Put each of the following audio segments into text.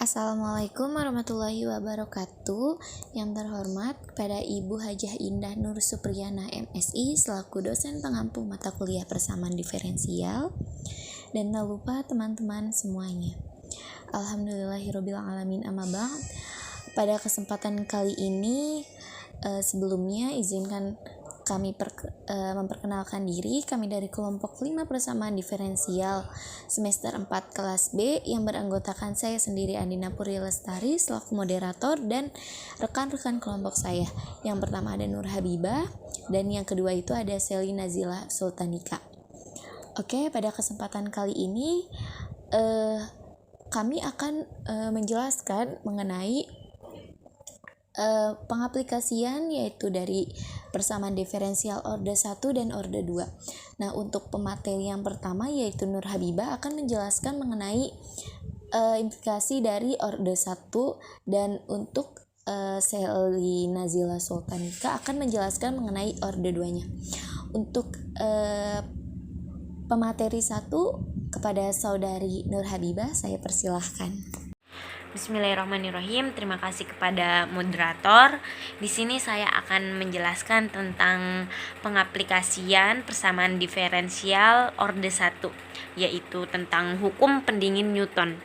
Assalamualaikum warahmatullahi wabarakatuh. Yang terhormat kepada Ibu Hajah Indah Nur Supriyana MSI selaku dosen pengampu mata kuliah persamaan diferensial, dan tak lupa teman-teman semuanya. Alhamdulillahirabbil alamin, amma ba'd. Pada kesempatan kali ini sebelumnya izinkan kami memperkenalkan diri. Kami dari kelompok 5 persamaan diferensial semester 4 kelas B yang beranggotakan saya sendiri Andina Puri Lestari selaku moderator dan rekan-rekan kelompok saya. Yang pertama ada Nur Habibah dan yang kedua itu ada Selly Nazila Sultanika. Oke, pada kesempatan kali ini kami akan menjelaskan mengenai pengaplikasian yaitu dari persamaan diferensial orde 1 dan orde 2. Nah, untuk pemateri yang pertama yaitu Nur Habibah akan menjelaskan mengenai implikasi dari orde 1, dan untuk Selly Nazila Sultanika akan menjelaskan mengenai orde 2-nya. Untuk pemateri 1 kepada saudari Nur Habibah saya persilahkan. Bismillahirrahmanirrahim. Terima kasih kepada moderator. Di sini saya akan menjelaskan tentang pengaplikasian persamaan diferensial orde 1, yaitu tentang hukum pendingin Newton.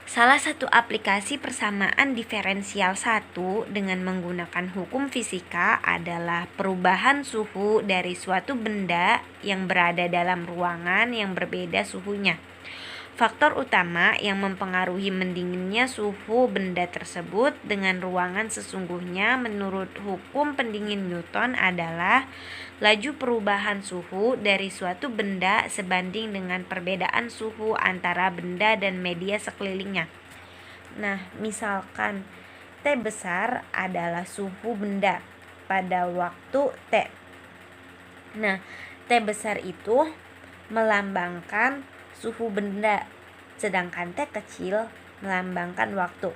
Salah satu aplikasi persamaan diferensial 1 dengan menggunakan hukum fisika adalah perubahan suhu dari suatu benda yang berada dalam ruangan yang berbeda suhunya. Faktor utama yang mempengaruhi mendinginnya suhu benda tersebut dengan ruangan sesungguhnya menurut hukum pendingin Newton adalah laju perubahan suhu dari suatu benda sebanding dengan perbedaan suhu antara benda dan media sekelilingnya. Nah, misalkan T besar adalah suhu benda pada waktu T. Nah, T besar itu melambangkan suhu benda, sedangkan T kecil melambangkan waktu,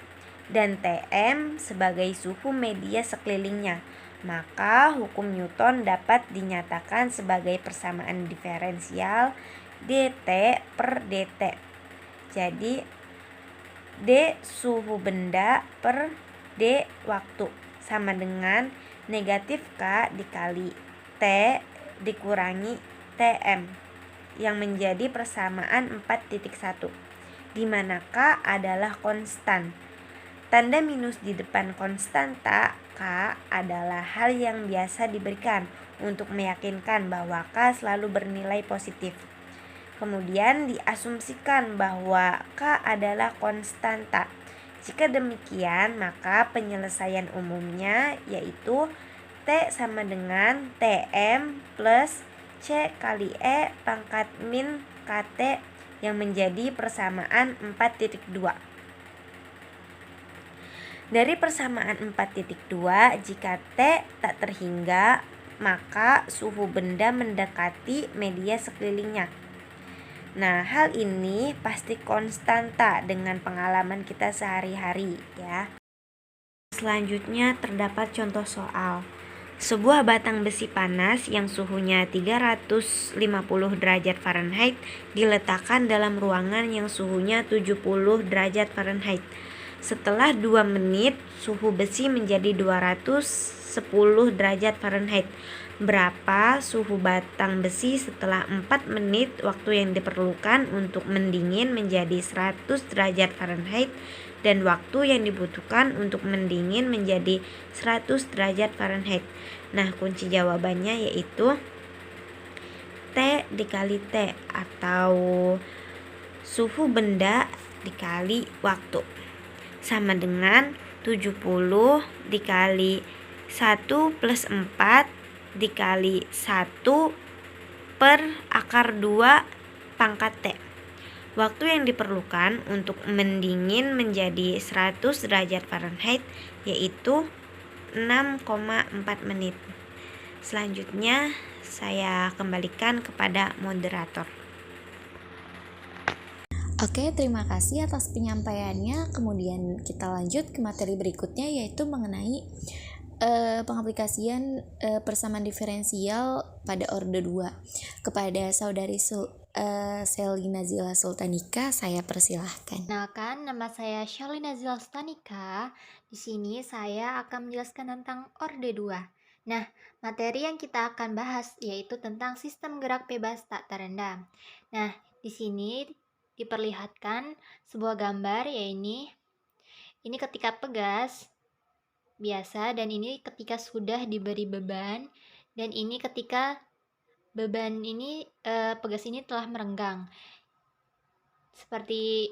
dan Tm sebagai suhu media sekelilingnya. Maka hukum Newton dapat dinyatakan sebagai persamaan diferensial dt per dt. Jadi d suhu benda per d waktu sama dengan negatif K dikali T dikurangi Tm, yang menjadi persamaan 4.1, di mana K adalah konstan. Tanda minus di depan konstanta K adalah hal yang biasa diberikan untuk meyakinkan bahwa K selalu bernilai positif. Kemudian diasumsikan bahwa K adalah konstanta. Jika demikian, maka penyelesaian umumnya yaitu T sama dengan Tm plus C kali E pangkat min KT yang menjadi persamaan 4.2. Dari persamaan 4.2, jika T tak terhingga, maka suhu benda mendekati media sekelilingnya. Nah, hal ini pasti konstanta dengan pengalaman kita sehari-hari ya. Selanjutnya terdapat contoh soal. Sebuah batang besi panas yang suhunya 350 derajat Fahrenheit diletakkan dalam ruangan yang suhunya 70 derajat Fahrenheit. Setelah 2 menit, suhu besi menjadi 210 derajat Fahrenheit. Berapa suhu batang besi setelah 4 menit waktu yang diperlukan untuk mendingin menjadi 100 derajat Fahrenheit, dan waktu yang dibutuhkan untuk mendingin menjadi 100 derajat Fahrenheit. Nah, kunci jawabannya yaitu T dikali T atau suhu benda dikali waktu sama dengan 70 dikali 1 plus 4 dikali 1 per akar 2 pangkat T. Waktu yang diperlukan untuk mendingin menjadi 100 derajat Fahrenheit yaitu 6,4 menit. Selanjutnya saya kembalikan kepada moderator. Oke, terima kasih atas penyampaiannya. Kemudian kita lanjut ke materi berikutnya yaitu mengenai pengaplikasian persamaan diferensial pada orde 2 kepada saudari Selina Zila Sultanika, saya persilahkan. Kenalkan, nama saya Shalina Zila Sultanika. Di sini saya akan menjelaskan tentang Orde 2. Nah, materi yang kita akan bahas yaitu tentang sistem gerak bebas tak terendam. Nah, di sini diperlihatkan sebuah gambar, yaitu ini ketika pegas biasa, dan ini ketika sudah diberi beban, dan ini ketika beban ini pegas ini telah merenggang. Seperti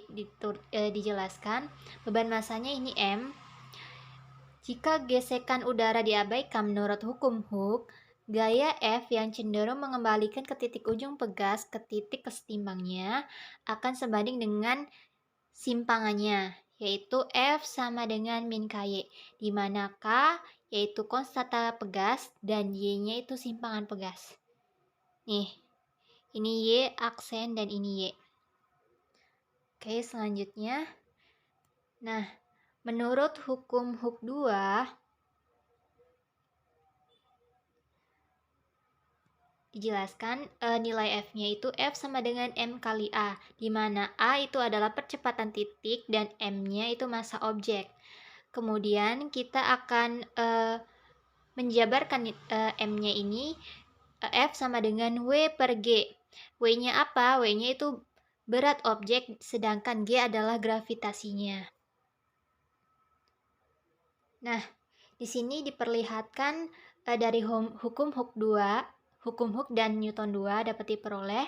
dijelaskan, beban masanya ini M. Jika gesekan udara diabaikan menurut hukum Hooke, gaya F yang cenderung mengembalikan ke titik ujung pegas ke titik kesetimbangnya akan sebanding dengan simpangannya, yaitu F sama dengan min KY, di mana K yaitu konstanta pegas dan Y-nya itu simpangan pegas. Nih, ini Y aksen dan ini Y. Oke, selanjutnya. Nah, menurut hukum Hooke 2, dijelaskan nilai F-nya itu F sama dengan M kali A, di mana A itu adalah percepatan titik dan M-nya itu massa objek. Kemudian kita akan menjabarkan M-nya ini, F sama dengan W per G. W-nya apa? W-nya itu berat objek, sedangkan G adalah gravitasinya. Nah, di sini diperlihatkan dari hukum Hooke 2, hukum Hooke dan Newton 2 dapat diperoleh.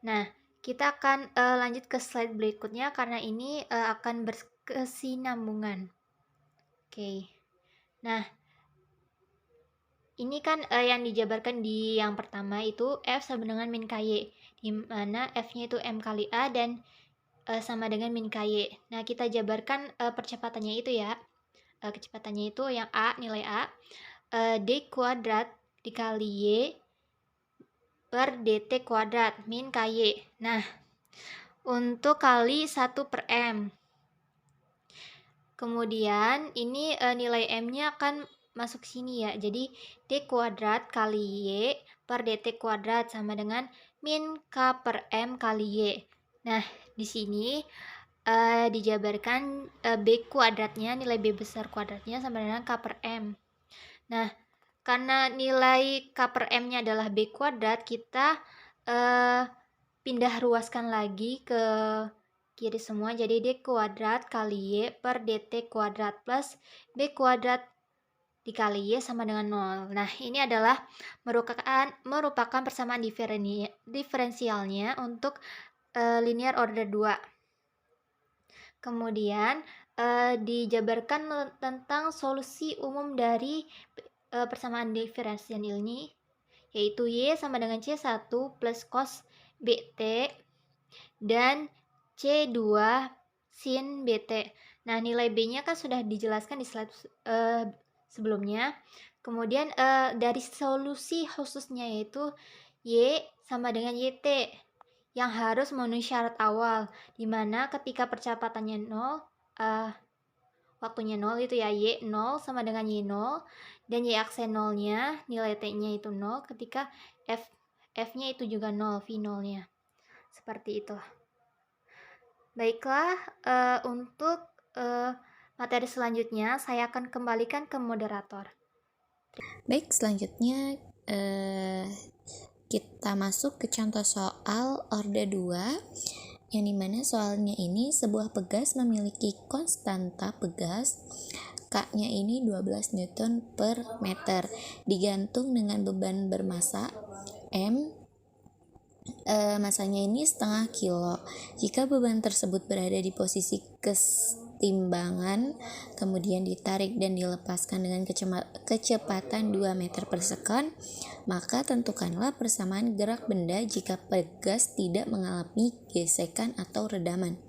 Nah, kita akan lanjut ke slide berikutnya karena ini akan berkesinambungan. Oke. Nah, ini kan yang dijabarkan di yang pertama itu F sama dengan min KY, di mana F-nya itu M kali A dan sama dengan min KY. Nah, kita jabarkan percepatannya itu ya. Kecepatannya itu yang A, nilai A, D kuadrat dikali Y per DT kuadrat min KY. Nah, untuk kali 1 per M. Kemudian ini nilai M-nya akan masuk sini ya. Jadi D kuadrat kali Y per DT kuadrat sama dengan min K per M kali Y. Nah, di sini dijabarkan B kuadratnya, nilai B besar kuadratnya sama dengan K per M. Nah, karena nilai K per M-nya adalah B kuadrat, kita pindah ruaskan lagi ke kiri semua, jadi D kuadrat kali Y per DT kuadrat plus B kuadrat dikali Y sama dengan 0. Nah, ini adalah merupakan persamaan diferensialnya untuk linear order 2. Kemudian dijabarkan tentang solusi umum dari persamaan diferensial ini, yaitu Y sama dengan C1 plus cos BT dan C2 sin BT. Nah, nilai B-nya kan sudah dijelaskan di slide sebelumnya. Kemudian dari solusi khususnya yaitu Y sama dengan YT yang harus memenuhi syarat awal, dimana ketika percepatannya 0, waktunya 0 itu ya, Y 0 sama dengan Y 0, dan Y aksen 0-nya, nilai T-nya itu 0, ketika F-nya itu juga 0, V0-nya. Seperti itu. Baiklah, untuk materi selanjutnya, saya akan kembalikan ke moderator. Baik, selanjutnya kita masuk ke contoh soal orde 2, yang dimana soalnya ini sebuah pegas memiliki konstanta pegas K-nya ini 12 Newton per meter digantung dengan beban bermassa M, masanya ini setengah kilo. Jika beban tersebut berada di posisi kesetimbangan, kemudian ditarik dan dilepaskan dengan kecepatan 2 meter per sekon, maka tentukanlah persamaan gerak benda jika pegas tidak mengalami gesekan atau redaman.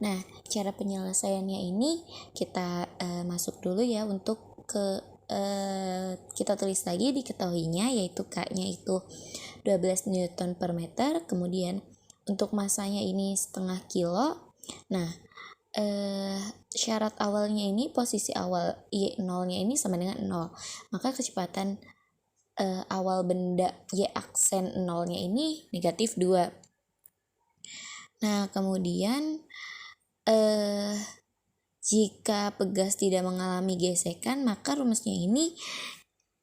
Nah, cara penyelesaiannya ini kita masuk dulu ya untuk kita tulis lagi diketahuinya, yaitu K-nya itu 12 Newton per meter, kemudian untuk masanya ini setengah kilo. Nah, syarat awalnya ini posisi awal Y0-nya ini sama dengan 0, maka kecepatan awal benda Y aksen 0-nya ini negatif 2. Nah, kemudian jika pegas tidak mengalami gesekan, maka rumusnya ini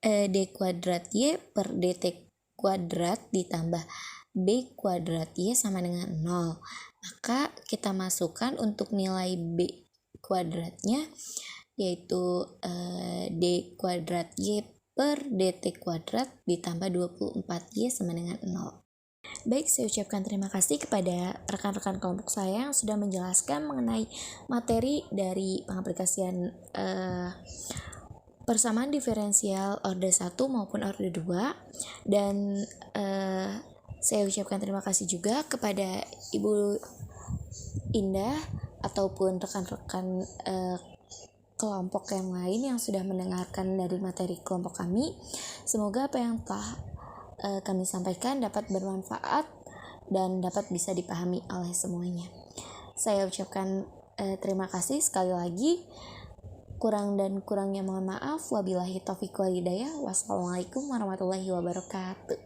d kuadrat y per dt kuadrat ditambah b kuadrat y sama dengan 0. Maka kita masukkan untuk nilai b kuadratnya, yaitu d kuadrat y per dt kuadrat ditambah 24y sama dengan 0. Baik, saya ucapkan terima kasih kepada rekan-rekan kelompok saya yang sudah menjelaskan mengenai materi dari pengaplikasian persamaan diferensial orde 1 maupun orde 2. Dan saya ucapkan terima kasih juga kepada Ibu Indah ataupun rekan-rekan kelompok yang lain yang sudah mendengarkan dari materi kelompok kami. Semoga apa yang telah kami sampaikan dapat bermanfaat dan dapat bisa dipahami oleh semuanya. Saya ucapkan terima kasih sekali lagi. Kurang dan kurangnya mohon maaf. Wabillahi taufiq wal hidayah. Wassalamualaikum warahmatullahi wabarakatuh.